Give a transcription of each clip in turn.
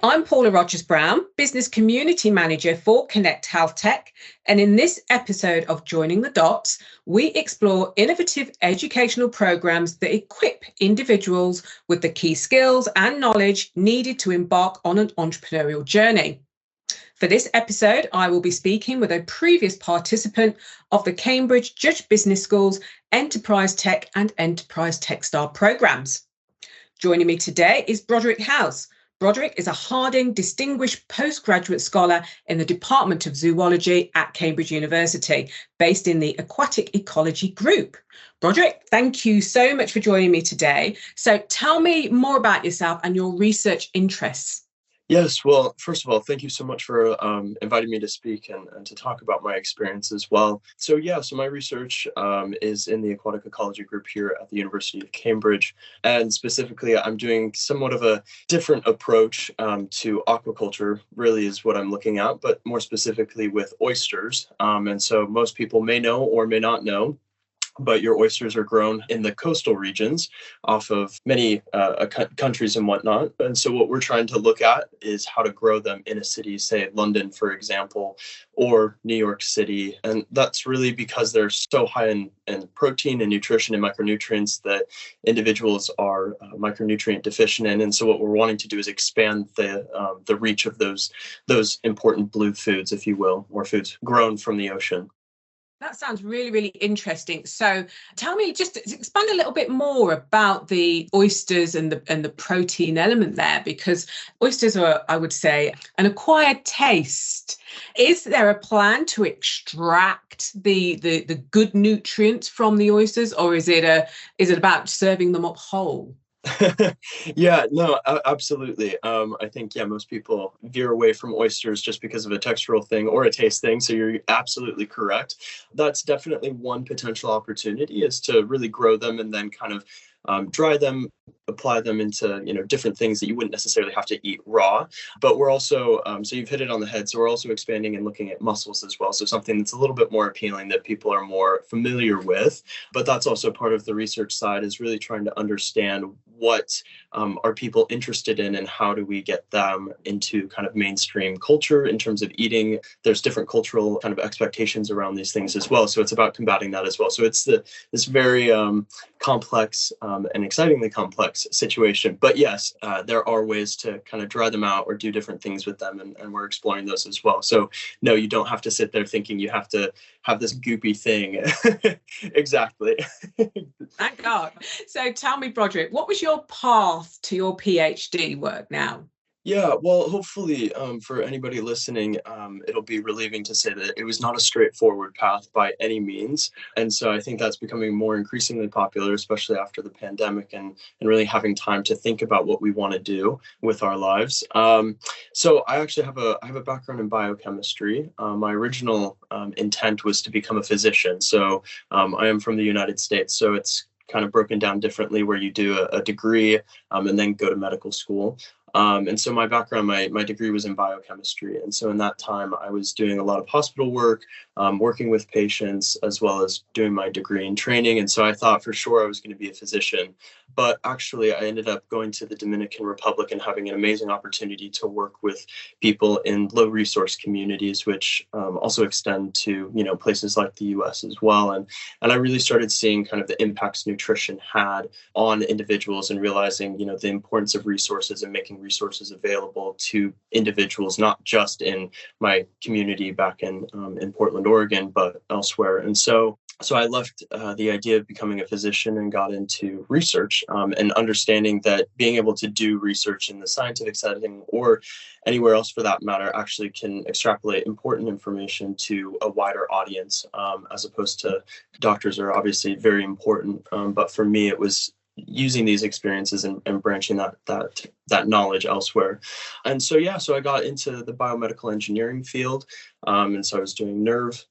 I'm Paula Rogers-Brown, Business Community Manager for Connect Health Tech, and in this episode of Joining the Dots, we explore innovative educational programs that equip individuals with the key skills and knowledge needed to embark on an entrepreneurial journey. For this episode, I will be speaking with a previous participant of the Cambridge Judge Business School's EnterpriseTECH and EnterpriseTECHSTAR programs. Joining me today is Broderick House. Broderick is a Harding Distinguished Postgraduate Scholar in the Department of Zoology at Cambridge University, based in the Aquatic Ecology Group. Broderick, thank you so much for joining me today. So tell me more about yourself and your research interests. Yes, well, first of all, thank you so much for inviting me to speak and to talk about my experience as well. So my research is in the Aquatic Ecology Group here at the University of Cambridge. And specifically, I'm doing somewhat of a different approach to aquaculture, really is what I'm looking at, but more specifically with oysters. And so most people may know or may not know, but your oysters are grown in the coastal regions off of many countries and whatnot. And so what we're trying to look at is how to grow them in a city, say London, for example, or New York City. And that's really because they're so high in protein and nutrition and micronutrients that individuals are micronutrient deficient in. And so what we're wanting to do is expand the reach of those important blue foods, if you will, or foods grown from the ocean. That sounds really, really interesting. So tell me, just expand a little bit more about the oysters and the protein element there, because oysters are, I would say, an acquired taste. Is there a plan to extract the good nutrients from the oysters, or is it about serving them up whole? Yeah, no, absolutely. I think, most people veer away from oysters just because of a textural thing or a taste thing. So you're absolutely correct. That's definitely one potential opportunity, is to really grow them and then kind of dry them, apply them into different things that you wouldn't necessarily have to eat raw. But we're also so you've hit it on the head. So we're also expanding and looking at mussels as well. So something that's a little bit more appealing, that people are more familiar with. But that's also part of the research side, is really trying to understand what are people interested in and how do we get them into kind of mainstream culture in terms of eating. There's different cultural kind of expectations around these things as well. So it's about combating that as well. So it's this very complex and excitingly complex situation. But yes, there are ways to kind of dry them out or do different things with them. And we're exploring those as well. So no, you don't have to sit there thinking you have to have this goopy thing. Exactly. Thank God. So tell me, Broderick, what was your path to your PhD work now? Yeah, well, hopefully for anybody listening, it'll be relieving to say that it was not a straightforward path by any means. And so I think that's becoming more increasingly popular, especially after the pandemic, and really having time to think about what we want to do with our lives. So I actually have a background in biochemistry. My original intent was to become a physician. So I am from the United States, so it's kind of broken down differently, where you do a degree and then go to medical school. And so my background, my degree was in biochemistry. And so in that time, I was doing a lot of hospital work, working with patients, as well as doing my degree in training. And so I thought for sure I was going to be a physician. But actually, I ended up going to the Dominican Republic and having an amazing opportunity to work with people in low resource communities, which also extend to, places like the US as well. And I really started seeing kind of the impacts nutrition had on individuals, and realizing, the importance of resources and making resources available to individuals, not just in my community back in Portland, Oregon, but elsewhere. And so I left the idea of becoming a physician and got into research, and understanding that being able to do research in the scientific setting, or anywhere else for that matter, actually can extrapolate important information to a wider audience, as opposed to doctors are obviously very important. But for me, it was using these experiences and branching that knowledge elsewhere. And so I got into the biomedical engineering field. And so I was doing nerve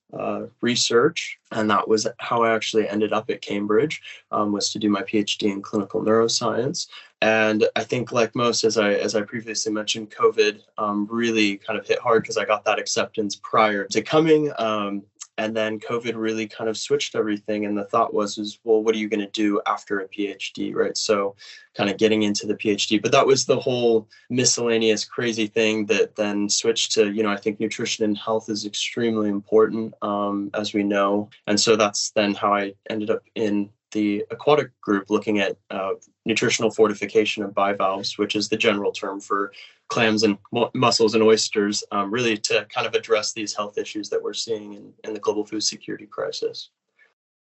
research, and that was how I actually ended up at Cambridge, was to do my PhD in clinical neuroscience. And I think, like most, as I previously mentioned, COVID really kind of hit hard, because I got that acceptance prior to coming. And then COVID really kind of switched everything. And the thought was, well, what are you going to do after a PhD, right? So kind of getting into the PhD. But that was the whole miscellaneous crazy thing that then switched to, I think nutrition and health is extremely important, as we know. And so that's then how I ended up in the aquatic group looking at nutritional fortification of bivalves, which is the general term for clams and mussels and oysters, really to kind of address these health issues that we're seeing in the global food security crisis.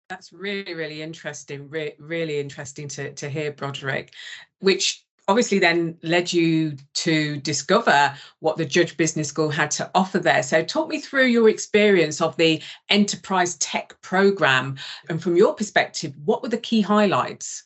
That's really, really interesting. Really interesting to hear, Broderick, which obviously then led you to discover what the Judge Business School had to offer there. So talk me through your experience of the EnterpriseTECH program. And from your perspective, what were the key highlights?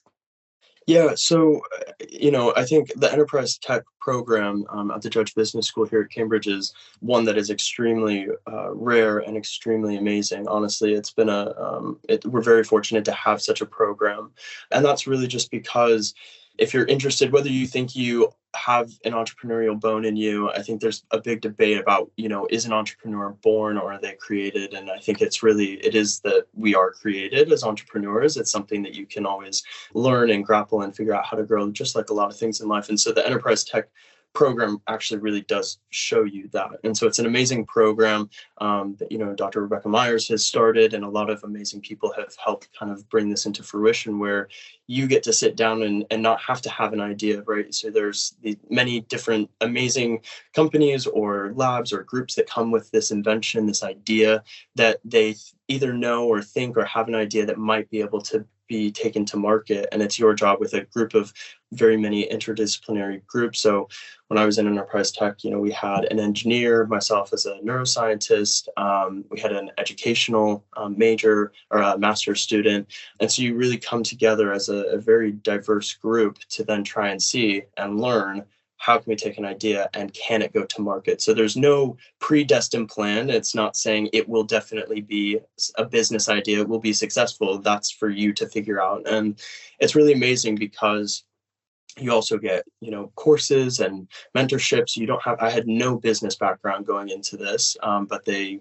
Yeah, so, I think the EnterpriseTECH program at the Judge Business School here at Cambridge is one that is extremely rare and extremely amazing. Honestly, it's been we're very fortunate to have such a program. And that's really just because if you're interested, whether you think you have an entrepreneurial bone in you, I think there's a big debate about, is an entrepreneur born or are they created? And I think it is that we are created as entrepreneurs. It's something that you can always learn and grapple and figure out how to grow, just like a lot of things in life. And so the EnterpriseTECH program actually really does show you that. And so it's an amazing program that, Dr. Rebecca Myers has started, and a lot of amazing people have helped kind of bring this into fruition, where you get to sit down and not have to have an idea, right? So there's these many different amazing companies or labs or groups that come with this invention, this idea that they either know or think or have an idea that might be able to be taken to market. And it's your job with a group of very many interdisciplinary groups. So when I was in EnterpriseTECH, we had an engineer, myself as a neuroscientist, we had an educational major or a master's student. And so you really come together as a very diverse group to then try and see and learn, how can we take an idea and can it go to market? So there's no predestined plan. It's not saying it will definitely be a business idea, it will be successful. That's for you to figure out. And it's really amazing because you also get, courses and mentorships. I had no business background going into this, but they,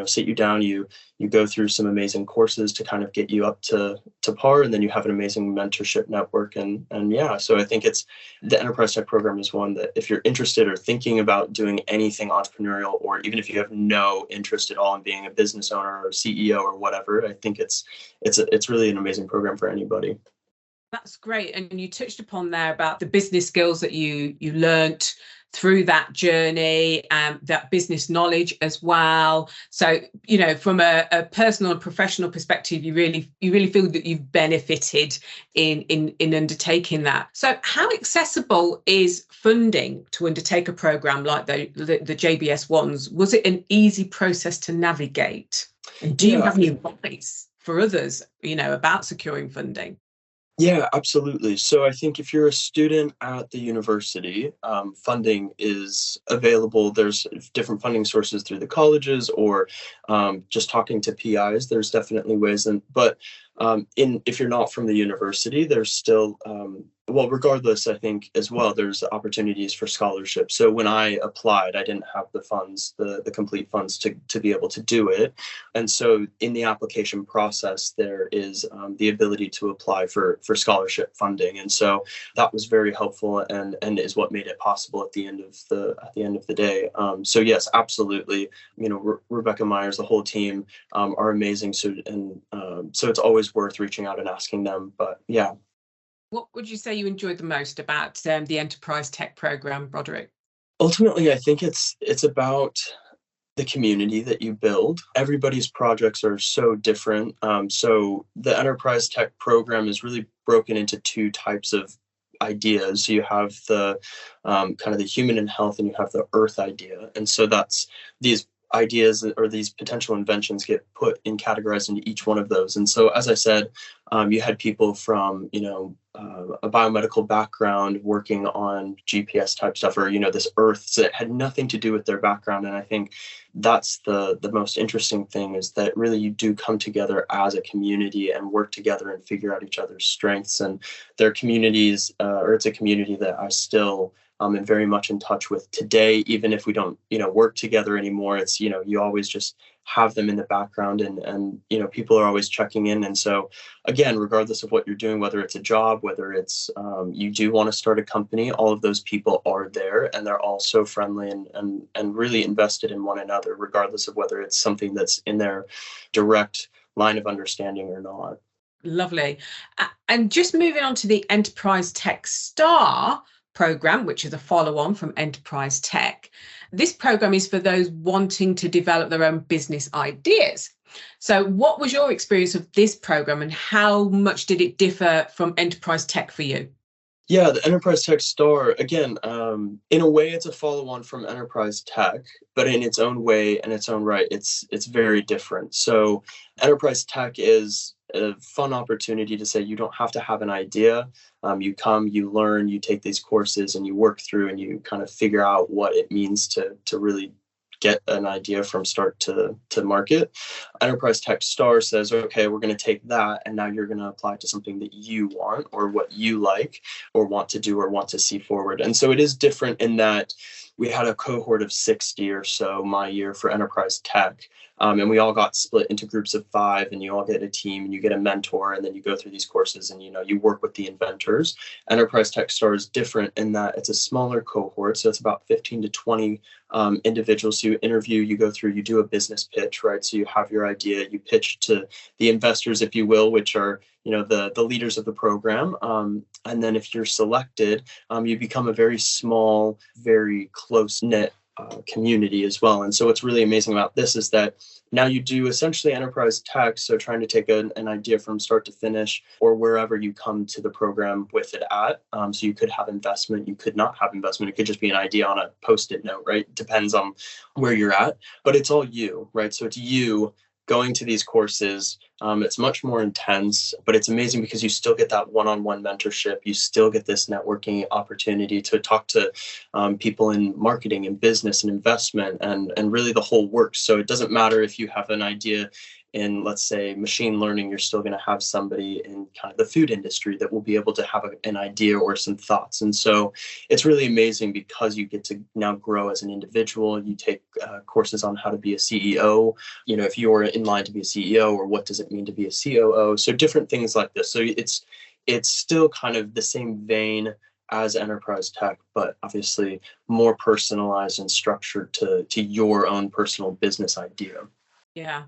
sit you down, you go through some amazing courses to kind of get you up to par. And then you have an amazing mentorship network. And yeah, so I think the EnterpriseTECH program is one that if you're interested or thinking about doing anything entrepreneurial, or even if you have no interest at all in being a business owner or CEO or whatever, I think it's really an amazing program for anybody. That's great. And you touched upon there about the business skills that you learnt through that journey, that business knowledge as well. So, from a personal and professional perspective, you really feel that you've benefited in undertaking that. So how accessible is funding to undertake a program like the JBS ones? Was it an easy process to navigate? And do you have any advice for others, about securing funding? Yeah, absolutely. So I think if you're a student at the university, funding is available. There's different funding sources through the colleges or just talking to PIs. There's definitely ways. But if you're not from the university, there's still, regardless, I think as well, there's opportunities for scholarship. So when I applied, I didn't have the funds, the complete funds to be able to do it. And so in the application process, there is the ability to apply for scholarship funding. And so that was very helpful and is what made it possible at the end of the day. So yes, absolutely. Rebecca Myers, the whole team are amazing. So it's always worth reaching out and asking them. But yeah. What would you say you enjoyed the most about the EnterpriseTECH program, Broderick? Ultimately, I think it's about the community that you build. Everybody's projects are so different. So the EnterpriseTECH program is really broken into two types of ideas. You have the kind of the human and health, and you have the earth idea. And so that's these ideas or these potential inventions get put in categorized into each one of those. And so, as I said, you had people from, a biomedical background working on GPS type stuff, or, this earth that had nothing to do with their background. And I think that's the most interesting thing, is that really you do come together as a community and work together and figure out each other's strengths. And their communities, or it's a community that I still and very much in touch with today, even if we don't, work together anymore. It's, you always just have them in the background, and people are always checking in. And so again, regardless of what you're doing, whether it's a job, whether it's you do want to start a company, all of those people are there, and they're all so friendly and really invested in one another, regardless of whether it's something that's in their direct line of understanding or not. Lovely. And just moving on to the EnterpriseTECHSTAR program, which is a follow-on from Enterprise Tech. This program is for those wanting to develop their own business ideas. So what was your experience of this program, and how much did it differ from Enterprise Tech for you? Yeah, the EnterpriseTECHSTAR, again, in a way, it's a follow-on from Enterprise Tech, but in its own way and its own right, it's very different. So Enterprise Tech is a fun opportunity to say you don't have to have an idea. You come, you learn, you take these courses, and you work through, and you kind of figure out what it means to really get an idea from start to market. EnterpriseTECHSTAR says, okay, we're going to take that, and now you're going to apply it to something that you want, or what you like, or want to do, or want to see forward. And so it is different in that we had a cohort of 60 or so my year for Enterprise Tech. And we all got split into groups of 5, and you all get a team, and you get a mentor, and then you go through these courses, and you work with the inventors. EnterpriseTECHSTAR is different in that it's a smaller cohort, so it's about 15 to 20 individuals. So you interview, you go through, you do a business pitch, right? So you have your idea, you pitch to the investors, if you will, which are the leaders of the program. And then if you're selected, you become a very small, very close-knit community as well. And so what's really amazing about this is that now you do essentially Enterprise Tech, so trying to take an idea from start to finish, or wherever you come to the program with it at. So you could have investment, you could not have investment. It could just be an idea on a Post-it note, right? Depends on where you're at, but it's all you, right? So it's you going to these courses. It's much more intense, but it's amazing because you still get that one-on-one mentorship. You still get this networking opportunity to talk to people in marketing and business and investment and really the whole works. So it doesn't matter if you have an idea in, let's say, machine learning, you're still going to have somebody in kind of the food industry that will be able to have an idea or some thoughts. And so it's really amazing because you get to now grow as an individual. You take courses on how to be a CEO, if you're in line to be a CEO, or what does it mean to be a COO? So different things like this. So it's still kind of the same vein as Enterprise Tech, but obviously more personalized and structured to your own personal business idea. Yeah.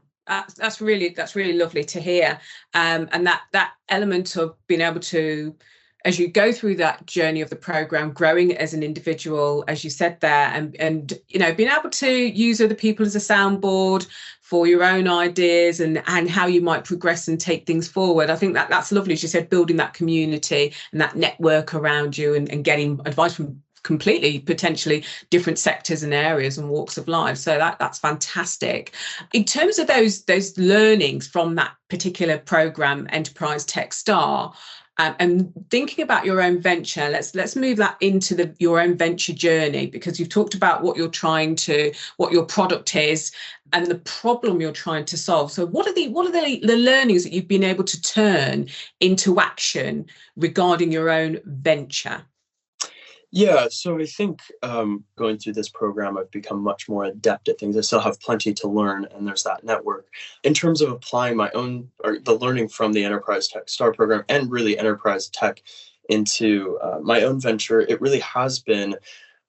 That's really lovely to hear, and that element of being able to, as you go through that journey of the program, growing as an individual, as you said there, and being able to use other people as a soundboard for your own ideas and how you might progress and take things forward. I think that's lovely, as you said, building that community and that network around you, and getting advice from completely potentially different sectors and areas and walks of life. So that's fantastic. In terms of those learnings from that particular program, EnterpriseTECHSTAR, and thinking about your own venture, let's move that into your own venture journey, because you've talked about what your product is and the problem you're trying to solve. So what are the learnings that you've been able to turn into action regarding your own venture? Yeah, so I think going through this program, I've become much more adept at things. I still have plenty to learn, and there's that network. In terms of applying my own, or the learning from the EnterpriseTECHSTAR program and really Enterprise Tech into my own venture, it really has been,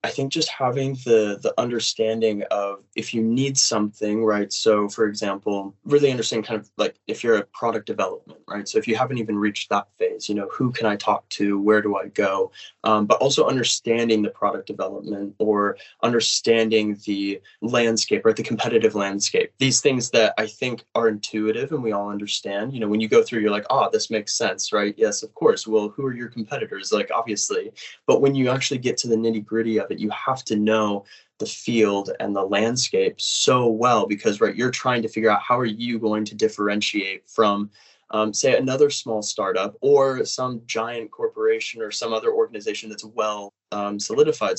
I think, just having the understanding of if you need something, right? So for example, really understanding kind of like if you're a product development, right? So if you haven't even reached that phase, who can I talk to? Where do I go? But also understanding the product development, or understanding the landscape, right? The competitive landscape. These things that I think are intuitive and we all understand. When you go through, you're like, this makes sense, right? Yes, of course. Well, who are your competitors? Like, obviously. But when you actually get to the nitty-gritty of it, you have to know the field and the landscape so well, because you're trying to figure out how are you going to differentiate from say another small startup or some giant corporation or some other organization that's well solidified.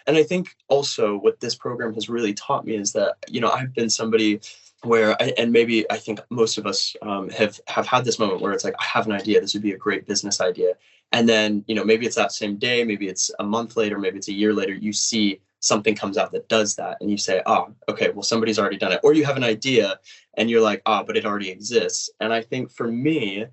And I think also what this program has really taught me is that I've been somebody and maybe I think most of us have had this moment where it's like, I have an idea, this would be a great business idea. And then, maybe it's that same day, maybe it's a month later, maybe it's a year later, you see something comes out that does that. And you say, oh, okay, well, somebody's already done it. Or you have an idea and you're like, but it already exists. And I think for me,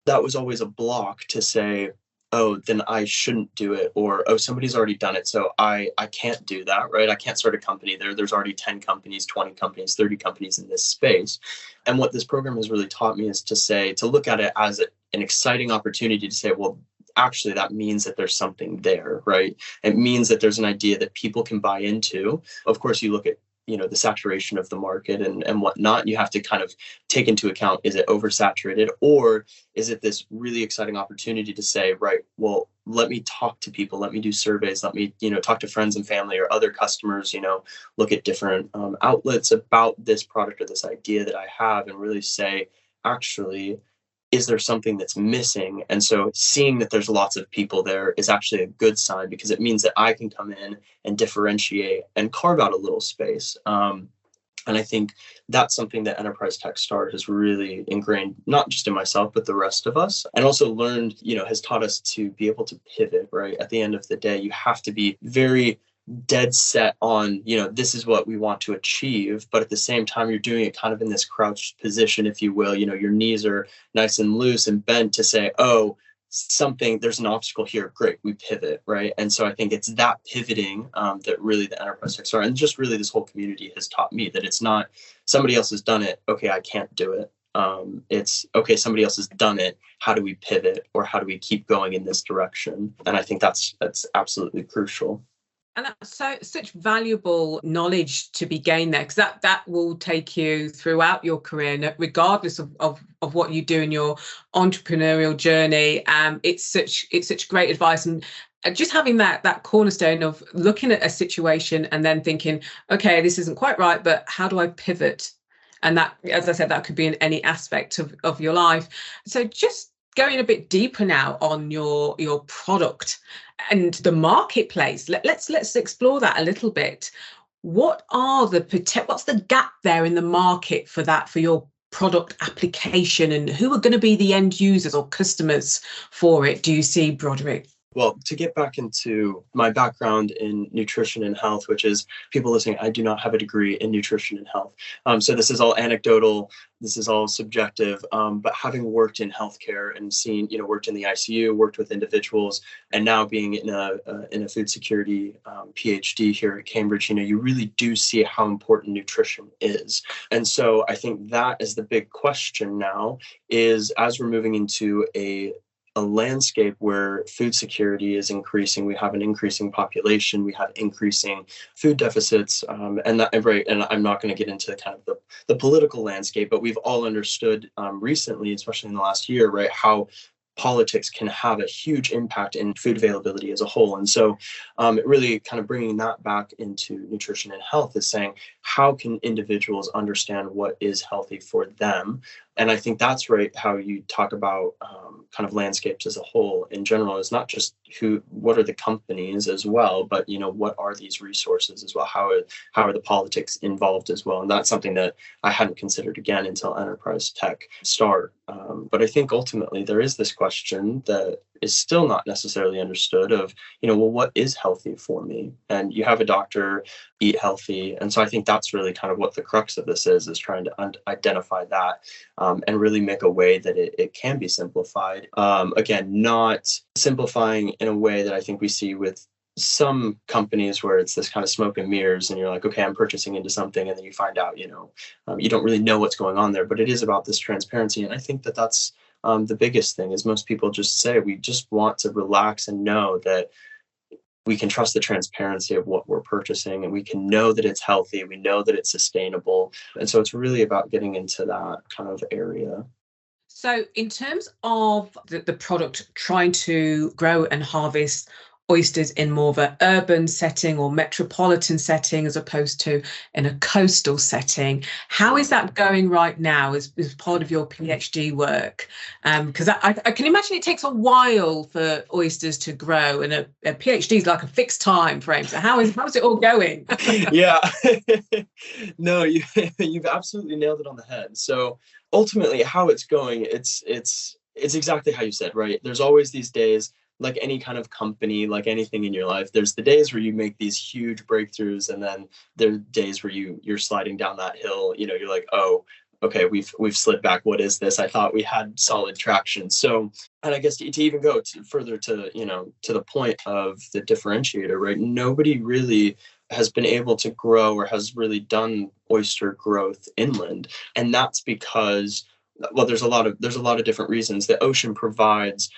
that was always a block to say, oh, then I shouldn't do it, or oh, somebody's already done it, so I can't do that, right? I can't start a company there. There's already 10 companies, 20 companies, 30 companies in this space. And what this program has really taught me is to look at it as an exciting opportunity to say, well, actually that means that there's something there, right? It means that there's an idea that people can buy into. Of course, you look at the saturation of the market and whatnot. You have to kind of take into account, is it oversaturated, or is it this really exciting opportunity to say, right, well, let me talk to people, let me do surveys, let me, talk to friends and family or other customers, look at different outlets about this product or this idea that I have, and really say, actually, is there something that's missing? And so seeing that there's lots of people there is actually a good sign, because it means that I can come in and differentiate and carve out a little space. And I think that's something that EnterpriseTECHSTAR has really ingrained, not just in myself, but the rest of us, and also learned, has taught us to be able to pivot, right? At the end of the day, you have to be very dead set on, this is what we want to achieve. But at the same time, you're doing it kind of in this crouched position, if you will. Your knees are nice and loose and bent to say, oh, there's an obstacle here. Great, we pivot, right? And so I think it's that pivoting that really the EnterpriseTECHSTAR and just really this whole community has taught me, that it's not somebody else has done it, okay, I can't do it. It's okay, somebody else has done it. How do we pivot, or how do we keep going in this direction? And I think that's absolutely crucial. And that's such valuable knowledge to be gained there, because that will take you throughout your career, regardless of what you do in your entrepreneurial journey. It's such great advice, and just having that cornerstone of looking at a situation and then thinking, okay, this isn't quite right, but how do I pivot? And that, as I said, that could be in any aspect of your life. So just going a bit deeper now on your product and the marketplace, let's explore that a little bit. What's the gap there in the market for your product application, and who are going to be the end users or customers for it, do you see, Broderick? Well, to get back into my background in nutrition and health, which is, people listening, I do not have a degree in nutrition and health. So this is all anecdotal. This is all subjective. But having worked in healthcare and worked in the ICU, worked with individuals, and now being in a food security PhD here at Cambridge, you really do see how important nutrition is. And so I think that is the big question now, is as we're moving into a landscape where food security is increasing, we have an increasing population, we have increasing food deficits, and I'm not going to get into kind of the political landscape, but we've all understood recently, especially in the last year, right, how politics can have a huge impact in food availability as a whole. And so it really kind of bringing that back into nutrition and health is saying, how can individuals understand what is healthy for them? And I think that's right, how you talk about kind of landscapes as a whole in general, is not just what are the companies as well, but what are these resources as well? How are the politics involved as well? And that's something that I hadn't considered again until EnterpriseTECHSTAR. But I think ultimately there is this question that is still not necessarily understood of, well, what is healthy for me? And you have a doctor, eat healthy. And so I think that's really kind of what the crux of this is trying to identify that and really make a way that it can be simplified. Again, not simplifying in a way that I think we see with some companies where it's this kind of smoke and mirrors, and you're like, okay, I'm purchasing into something, and then you find out, you don't really know what's going on there. But it is about this transparency. And I think that's the biggest thing, is most people just say, we just want to relax and know that we can trust the transparency of what we're purchasing, and we can know that it's healthy. We know that it's sustainable. And so it's really about getting into that kind of area. So in terms of the product, trying to grow and harvest oysters in more of an urban setting or metropolitan setting as opposed to in a coastal setting. How is that going right now as part of your PhD work? Because I can imagine it takes a while for oysters to grow, and a PhD is like a fixed time frame. So how's it all going? Yeah. No, you've absolutely nailed it on the head. So ultimately how it's going, it's exactly how you said, right? There's always these days, like any kind of company, like anything in your life, there's the days where you make these huge breakthroughs, and then there are days where you're sliding down that hill. You're like, oh, okay, we've slid back. What is this? I thought we had solid traction. So, and I guess to even go further to to the point of the differentiator, right? Nobody really has been able to grow or has really done oyster growth inland, and that's because, well, there's a lot of different reasons. The ocean provides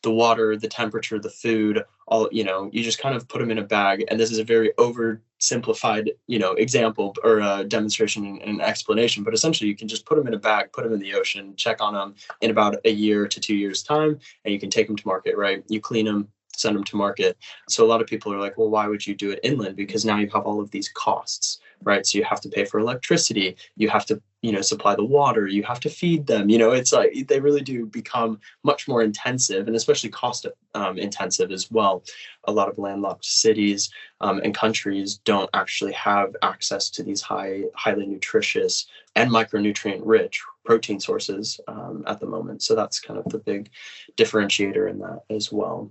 the water, the temperature, the food, all, you just kind of put them in a bag. And this is a very oversimplified, example or a demonstration and explanation, but essentially you can just put them in a bag, put them in the ocean, check on them in about a year to 2 years time, and you can take them to market, right? You clean them, send them to market. So a lot of people are like, well, why would you do it inland? Because now you have all of these costs, right? So you have to pay for electricity, you have to, supply the water, you have to feed them. It's like they really do become much more intensive, and especially cost intensive as well. A lot of landlocked cities and countries don't actually have access to these highly nutritious and micronutrient rich protein sources at the moment. So that's kind of the big differentiator in that as well.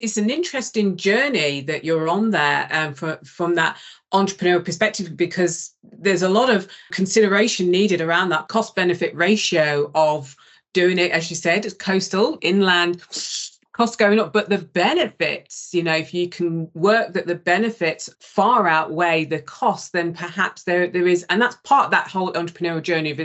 It's an interesting journey that you're on there from that entrepreneurial perspective, because there's a lot of consideration needed around that cost benefit ratio of doing it, as you said, as coastal, inland, costs going up, but the benefits, if you can work that the benefits far outweigh the cost, then perhaps there is, and that's part of that whole entrepreneurial journey of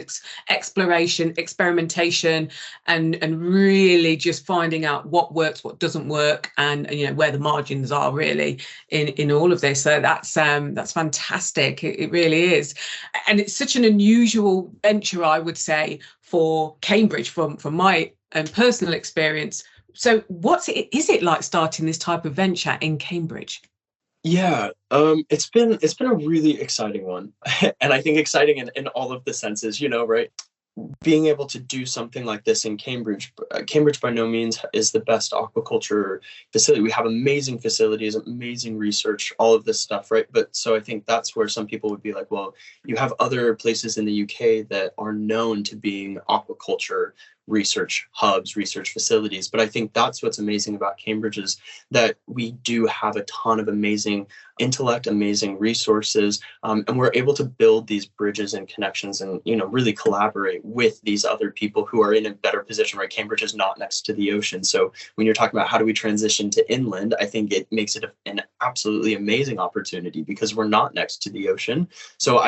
exploration, experimentation, and really just finding out what works, what doesn't work, and where the margins are really in all of this. So that's fantastic. It really is, and it's such an unusual venture, I would say, for Cambridge from my own personal experience. So is it like starting this type of venture in Cambridge? Yeah, it's been a really exciting one. And I think exciting in all of the senses, right? Being able to do something like this in Cambridge. Cambridge by no means is the best aquaculture facility. We have amazing facilities, amazing research, all of this stuff, right? But so I think that's where some people would be like, well, you have other places in the UK that are known to being aquaculture research hubs, research facilities. But I think that's what's amazing about Cambridge is that we do have a ton of amazing intellect, amazing resources, and we're able to build these bridges and connections and, really collaborate with these other people who are in a better position, right? Cambridge is not next to the ocean. So when you're talking about how do we transition to inland, I think it makes it an absolutely amazing opportunity because we're not next to the ocean. So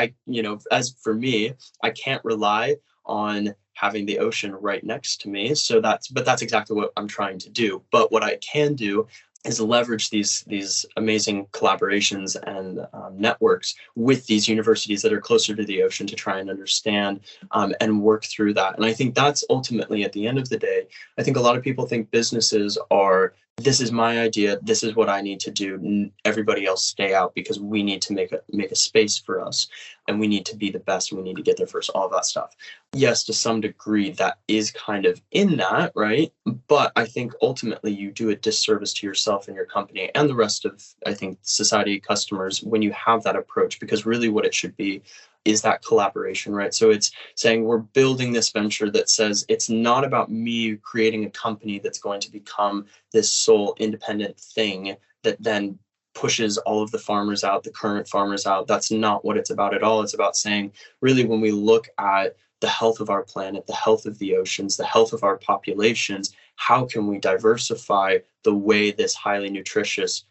as for me, I can't rely on having the ocean right next to me. So that's exactly what I'm trying to do. But what I can do is leverage these amazing collaborations and networks with these universities that are closer to the ocean to try and understand and work through that. And I think that's ultimately, at the end of the day, I think a lot of people think businesses are, this is my idea, this is what I need to do, everybody else stay out because we need to make a space for us and we need to be the best and we need to get there first, all of that stuff. Yes, to some degree that is kind of in that, right? But I think ultimately you do a disservice to yourself and your company and the rest of, I think, society, customers, when you have that approach, because really what it should be is that collaboration, right? So it's saying we're building this venture that says it's not about me creating a company that's going to become this sole independent thing that then pushes all of the farmers out, the current farmers out. That's not what it's about at all. It's about saying, really, when we look at the health of our planet, the health of the oceans, the health of our populations, how can we diversify the way this highly nutritious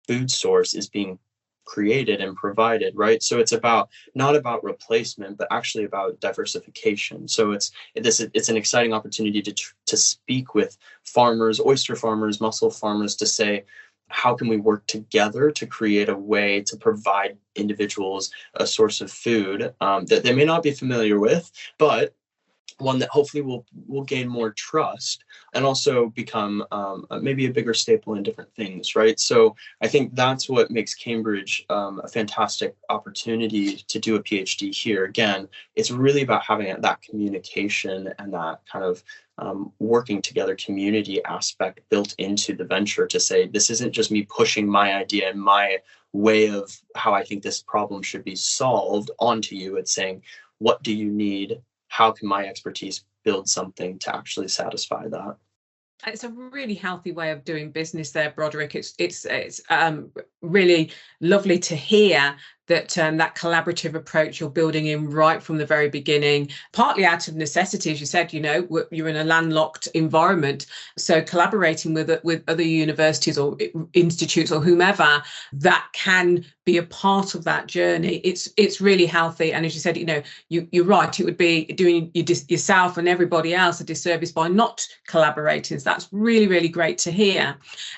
food source is being created and provided, right? So it's not about replacement, but actually about diversification. So it's an exciting opportunity to speak with farmers, oyster farmers, mussel farmers, to say, how can we work together to create a way to provide individuals a source of food that they may not be familiar with, but one that hopefully will gain more trust and also become maybe a bigger staple in different things, right? So I think that's what makes Cambridge a fantastic opportunity to do a PhD here. Again, it's really about having that communication and that kind of working together community aspect built into the venture to say, this isn't just me pushing my idea and my way of how I think this problem should be solved onto you. It's saying, what do you need? How can my expertise build something to actually satisfy that? It's a really healthy way of doing business there, Broderick. It's really lovely to hear that that collaborative approach you're building in right from the very beginning, partly out of necessity, as you said. You're in a landlocked environment, so collaborating with other universities or institutes or whomever that can be a part of that journey. It's really healthy, and as you said, you're right. It would be doing yourself and everybody else a disservice by not collaborating. So that's really, really great to hear.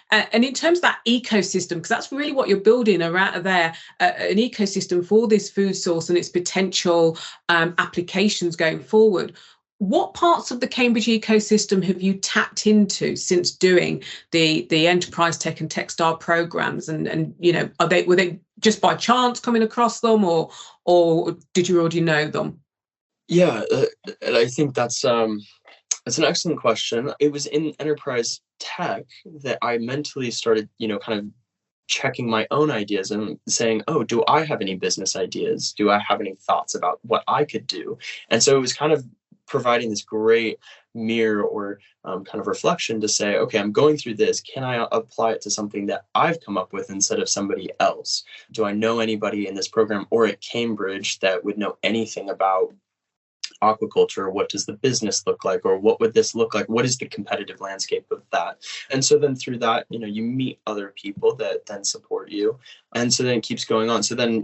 And in terms of that ecosystem, because that's really what you're building around there, an ecosystem for this food source and its potential applications going forward. What parts of the Cambridge ecosystem have you tapped into since doing the EnterpriseTECH and TECHSTAR programs? And were they just by chance coming across them, or did you already know them? Yeah, and I think that's an excellent question. It was in Enterprise Tech that I mentally started, kind of checking my own ideas and saying, oh, do I have any business ideas? Do I have any thoughts about what I could do? And so it was kind of providing this great mirror or kind of reflection to say, okay, I'm going through this. Can I apply it to something that I've come up with instead of somebody else? Do I know anybody in this program or at Cambridge that would know anything about aquaculture? What does the business look like, or what would this look like? What is the competitive landscape of that? And so then through that, you meet other people that then support you, and so then it keeps going on. So then,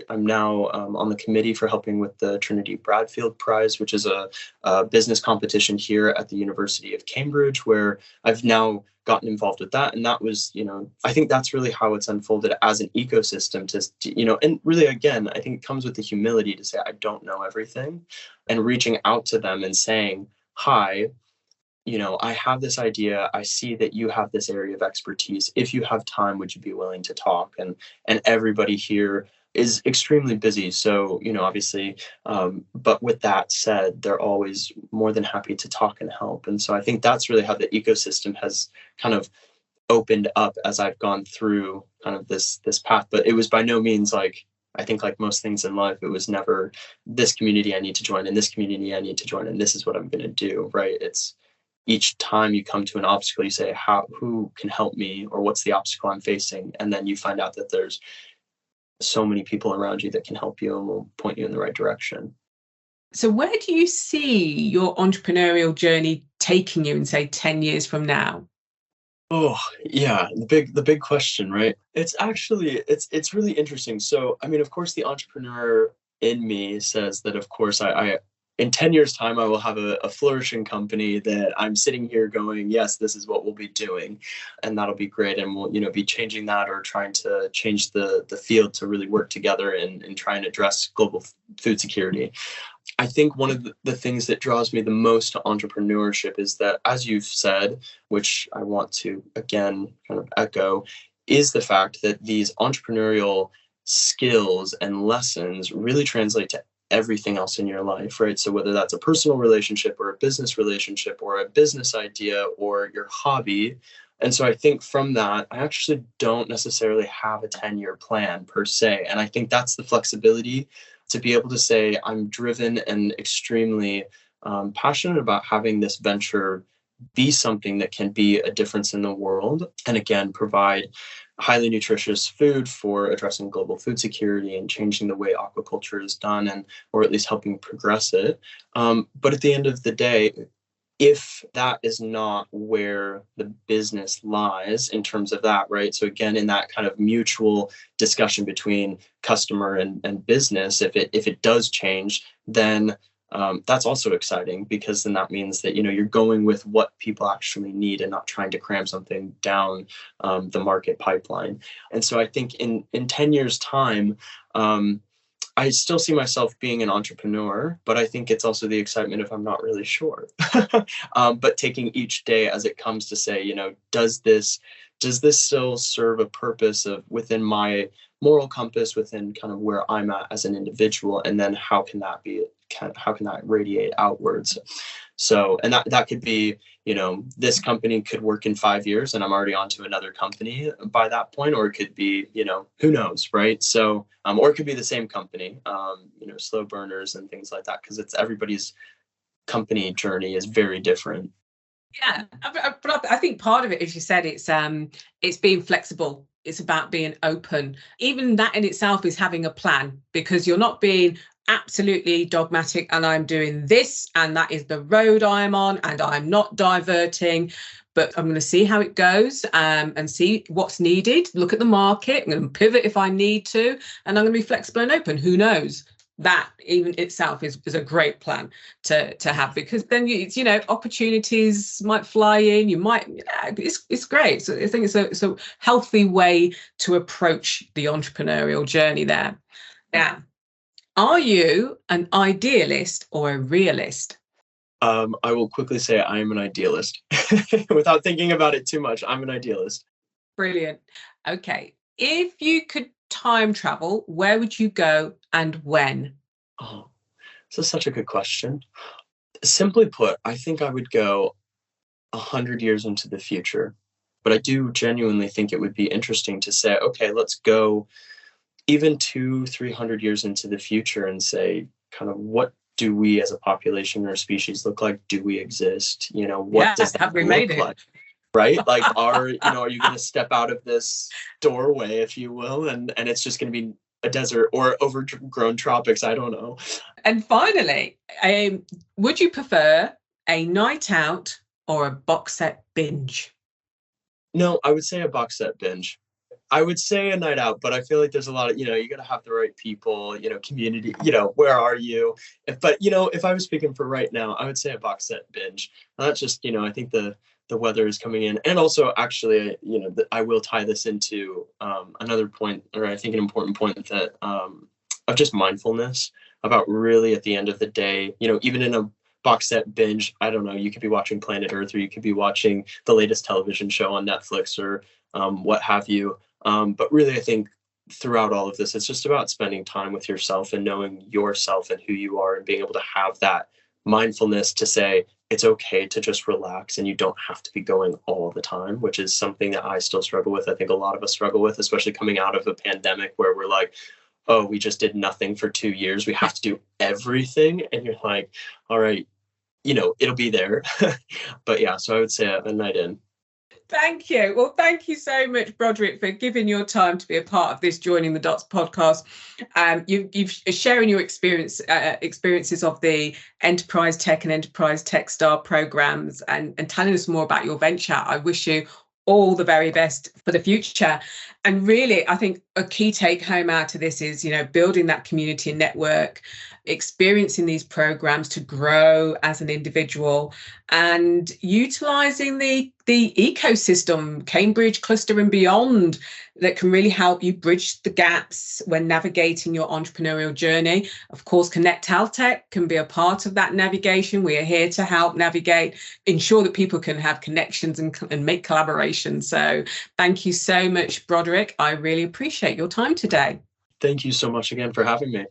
I'm now on the committee for helping with the Trinity Bradfield Prize, which is a business competition here at the University of Cambridge, where I've now gotten involved with that. And that was, I think that's really how it's unfolded as an ecosystem to, and really, again, I think it comes with the humility to say, I don't know everything, and reaching out to them and saying, hi, I have this idea. I see that you have this area of expertise. If you have time, would you be willing to talk? And everybody here is extremely busy. So, obviously, but with that said, they're always more than happy to talk and help. And so I think that's really how the ecosystem has kind of opened up as I've gone through kind of this path. But it was by no means I think like most things in life, it was never this community I need to join and this community I need to join and this is what I'm going to do, right? It's each time you come to an obstacle, you say, who can help me, or what's the obstacle I'm facing? And then you find out that there's so many people around you that can help you and will point you in the right direction. So where do you see your entrepreneurial journey taking you in, say, 10 years from now? Oh, yeah, the big question, right? It's actually it's really interesting. So, I mean, of course, the entrepreneur in me says that, of course, I in 10 years' time, I will have a flourishing company that I'm sitting here going, yes, this is what we'll be doing. And that'll be great. And we'll, be changing that or trying to change the field to really work together and try and address global food security. I think one of the things that draws me the most to entrepreneurship is that, as you've said, which I want to, again, kind of echo, is the fact that these entrepreneurial skills and lessons really translate to everything else in your life, right? So whether that's a personal relationship or a business relationship or a business idea or your hobby. And so I think from that, I actually don't necessarily have a 10-year plan per se. And I think that's the flexibility to be able to say, I'm driven and extremely passionate about having this venture be something that can be a difference in the world. And again, provide highly nutritious food for addressing global food security and changing the way aquaculture is done, and or at least helping progress it. But at the end of the day, if that is not where the business lies in terms of that, right? So again, in that kind of mutual discussion between customer and business, if it does change, then that's also exciting, because then that means that you're going with what people actually need and not trying to cram something down the market pipeline. And so I think in 10 years time, I still see myself being an entrepreneur, but I think it's also the excitement if I'm not really sure. But taking each day as it comes to say, does this still serve a purpose of within my moral compass, within kind of where I'm at as an individual, and then how can that radiate outwards? So, and that could be, this company could work in 5 years and I'm already on to another company by that point, or it could be, who knows, right? So, or it could be the same company, slow burners and things like that, because it's everybody's company journey is very different. Yeah, but I think part of it, as you said, it's being flexible. It's about being open. Even that in itself is having a plan, because you're not being absolutely dogmatic and I'm doing this and that is the road I'm on and I'm not diverting, but I'm going to see how it goes, and see what's needed. Look at the market. I'm going to pivot if I need to, and I'm going to be flexible and open. Who knows? That even itself is a great plan to have, because then opportunities might fly in. You might, it's great. So I think it's a healthy way to approach the entrepreneurial journey there. Now, are you an idealist or a realist? I will quickly say I am an idealist. Without thinking about it too much, I'm an idealist. Brilliant. Okay. If you could time travel, where would you go and when? Oh, this is such a good question. Simply put, I think I would go 100 years into the future. But I do genuinely think it would be interesting to say, okay, let's go even 200-300 years into the future and say, kind of, what do we as a population or a species look like? Do we exist? What does that look like? Right? Like, are you going to step out of this doorway, if you will, and it's just going to be a desert or overgrown tropics? I don't know. And finally, would you prefer a night out or a box set binge? No, I would say a box set binge. I would say a night out, but I feel like there's a lot of, you got to have the right people, community, where are you? If I was speaking for right now, I would say a box set binge. And that's just, I think the weather is coming in. And also, actually, I will tie this into another point, or I think an important point that of just mindfulness about really at the end of the day, even in a box set binge, I don't know, you could be watching Planet Earth, or you could be watching the latest television show on Netflix, or what have you. But really, I think throughout all of this, it's just about spending time with yourself and knowing yourself and who you are, and being able to have that mindfulness to say it's okay to just relax and you don't have to be going all the time, which is something that I still struggle with. I think a lot of us struggle with, especially coming out of a pandemic where we're like, oh, we just did nothing for 2 years. We have to do everything. And you're like, all right, it'll be there. But yeah, so I would say a night in. Thank you. Well, thank you so much, Broderick, for giving your time to be a part of this Joining the Dots podcast. You've sharing your experiences of the EnterpriseTECH and EnterpriseTECHSTAR programs, and telling us more about your venture. I wish you all the very best for the future. And really, I think a key take home out of this is, building that community and network, experiencing these programs to grow as an individual, and utilizing the ecosystem, Cambridge cluster and beyond, that can really help you bridge the gaps when navigating your entrepreneurial journey. Of course, Connect Health Tech can be a part of that navigation. We are here to help navigate, ensure that people can have connections and make collaborations. So thank you so much, Broderick. I really appreciate your time today. Thank you so much again for having me.